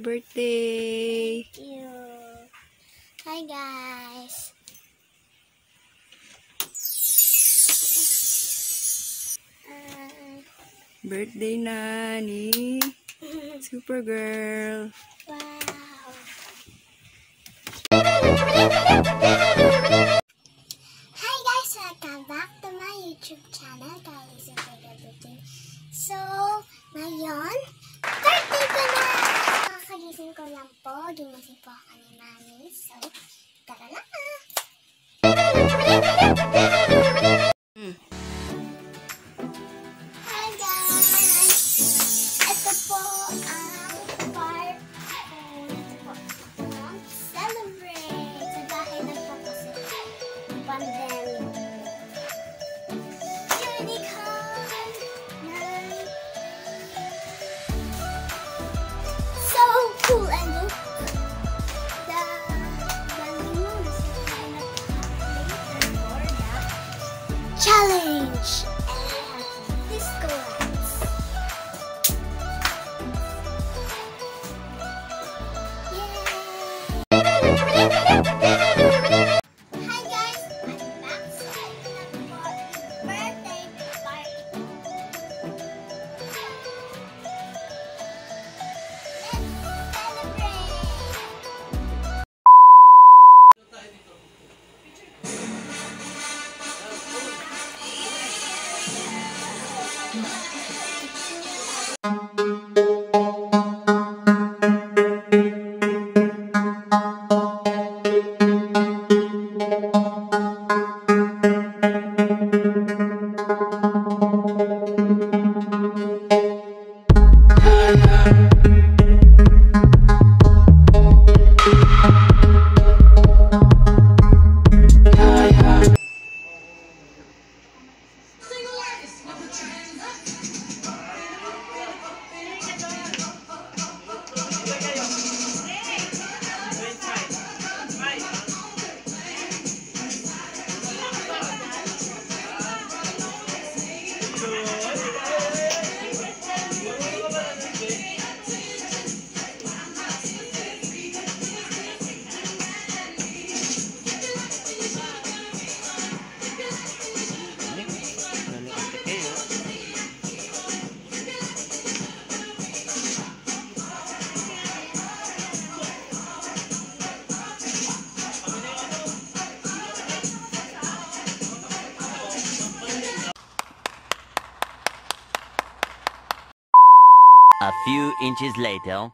birthday! Thank you. Hi guys. Birthday na ni Supergirl. Wow. Hi guys, welcome back to my YouTube channel, guys. So, ngayon, birthday ko na! Kakagising ko lang po. Ginising po ako ni Mami. So, tara na! Hi guys! Ito po ang part ko ng celebrate. Sa dahil na po kasi pandemic. Unicorn! So cool and look the balloons challenge and disco lights. Yay! Hi guys, I'm back for birthday party. Let's celebrate! A few inches later.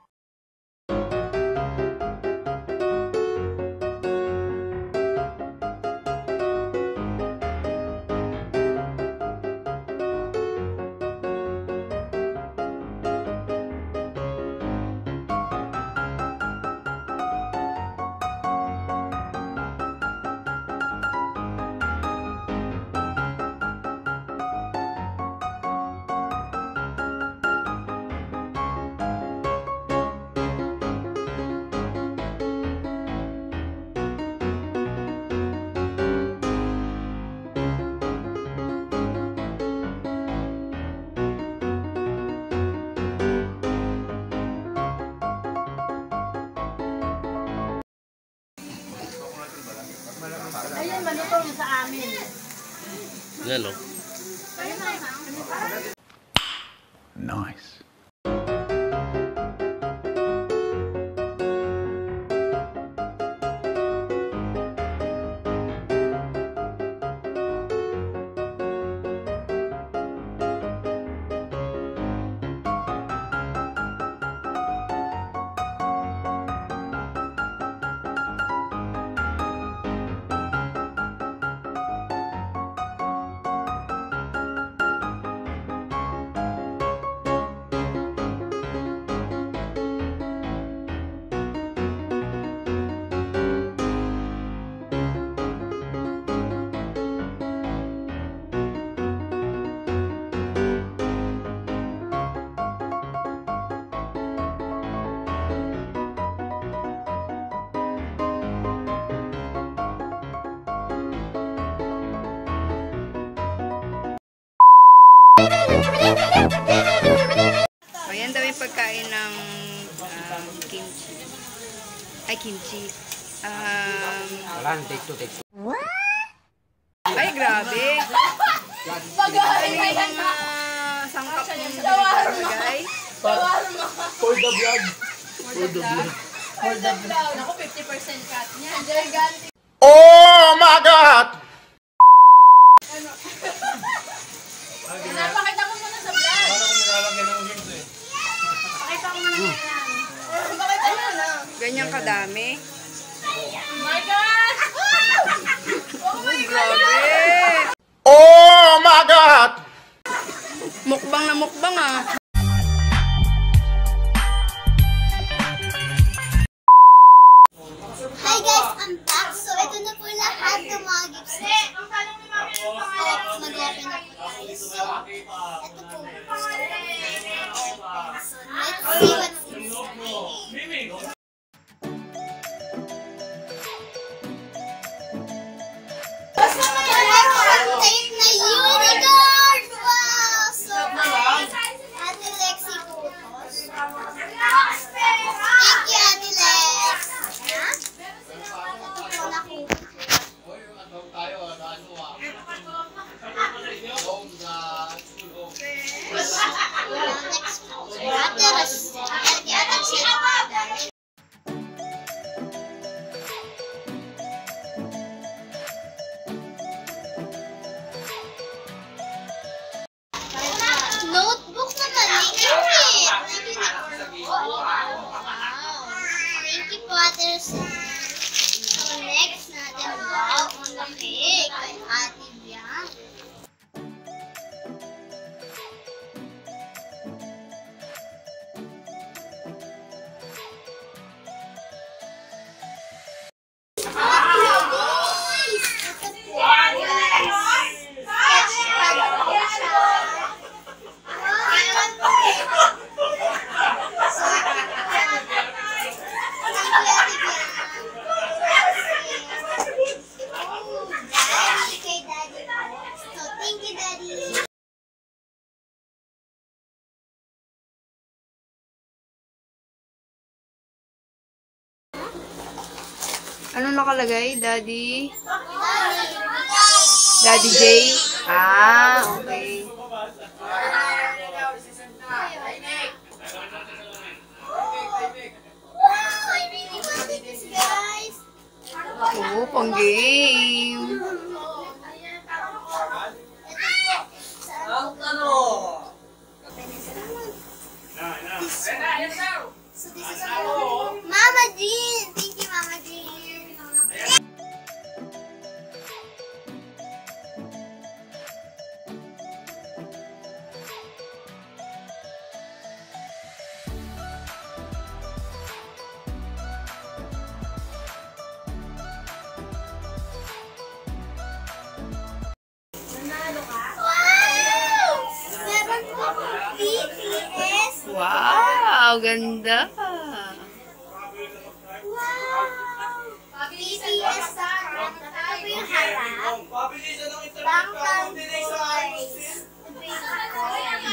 Ayun, malutong sa amin. Hello. Nice. O, yan daw yung pagkain ng Kim Ay, kimchi. Wala, take two, take two. Ay, grabe. Ano yung sangkap ng bagay? For the vlog. For the brown. Ako 50% cut niya. Gigantic. Oh my God! Napakita mo muna sa vlog. Pakita mo muna yan. Pakita mo na. Ganyan kadami. Oh my God! Uy, grabe. Oh my God! Mukbang na mukbang ah. Hi guys, I'm back. So, ito na po lahat ng mga gifts. Mag-open na po tayo. So, ito po. So, let's see what's inside. Tape na unicorn! Wow! So, Ate Lexi po. Thank you, Ate Lex. Notebook naman eh. Wow. Thank you po, Ate Rosel. So, next natin, wow, ang laki kay Ate Bian. Ano nakalagay, Daddy? Daddy J? Ah, okay. I really wanted this, guys. Oo, pang game. So this is Mama Jean. Thank you, Mama Jean. Wow! Meron po akong BTS. Wow, ganda. Wow! BTS ito po yung harap. Bangtan Boys.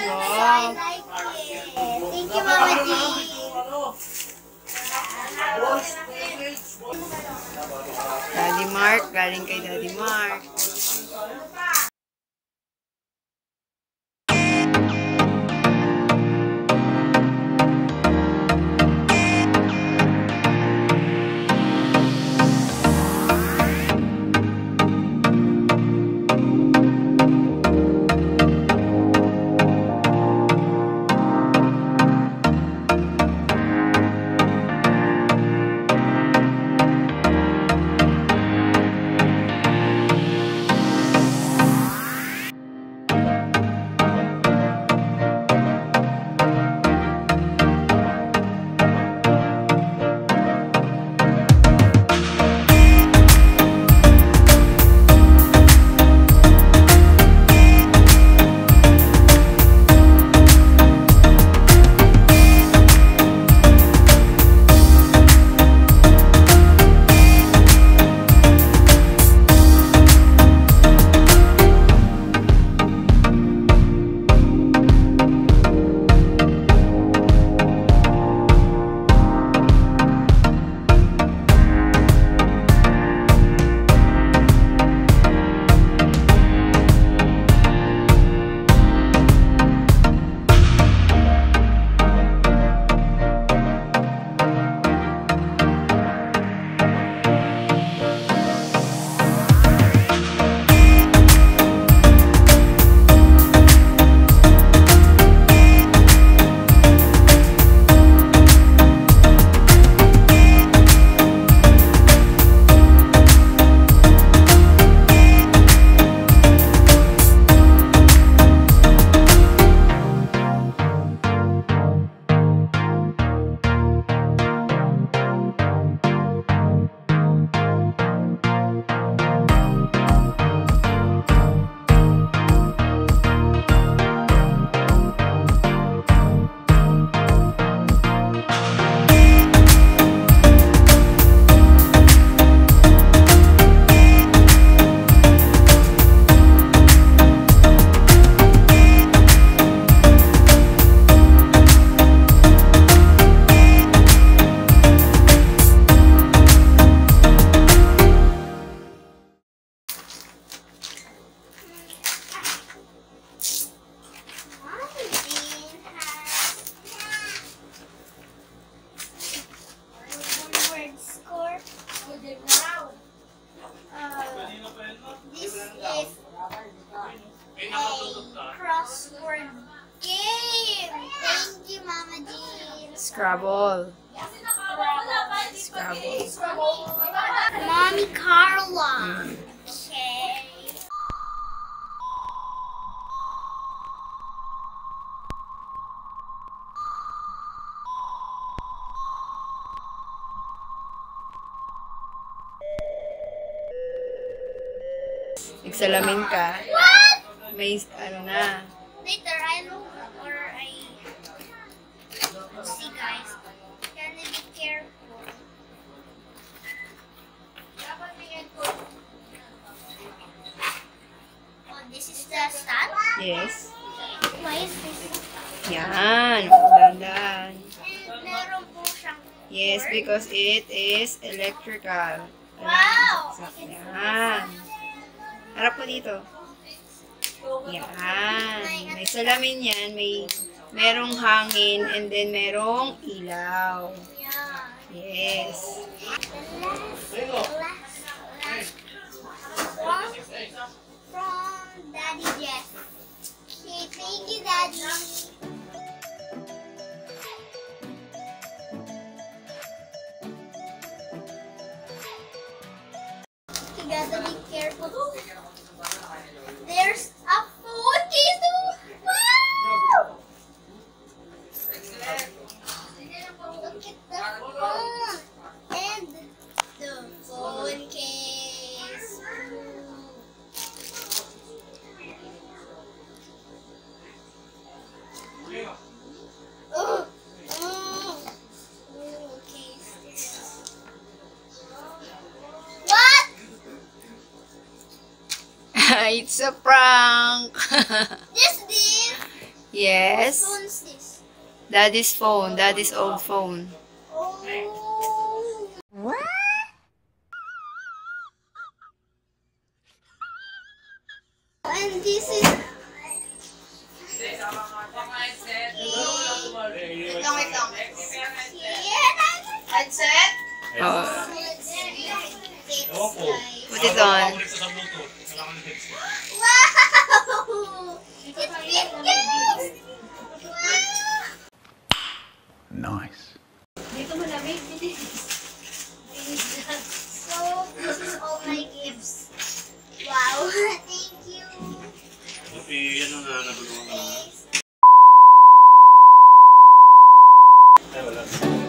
Wow. I like it. Thank you, Mama G. Daddy Mark, galing kay Daddy Mark. This is a crossword game. Thank you, Mama Jean. Scrabble. Scrabble. Scrabble. Mommy Carla. Okay. Nagsalamin ka. What? May ano na. Later, I look or I see, guys. Can you be careful? Oh, this is the stand? Yes. Why is this? Yan. Dandan. And meron po siyang Yes, cord. because it is electrical. Wow! Yan. Harap mo dito. Yan. May salamin yan. Merong hangin and then merong ilaw. Yeah. Yes. The last from Daddy Jeff. Okay, thank you, Daddy. You gotta be careful. There's a phone case. Wow! Look at the phone and the phone case. Oh, okay. What? It's a prank. This? Yes. Phone's this? Daddy's phone. Daddy's old phone. Oh. What? And this is. Headset? Oh, put Wow! it on. It's big, guys! Wow! Nice. So, this is all my gifts. Wow! Thank you! Ano nga, nabulungan ka na. Guys. Ay, wala.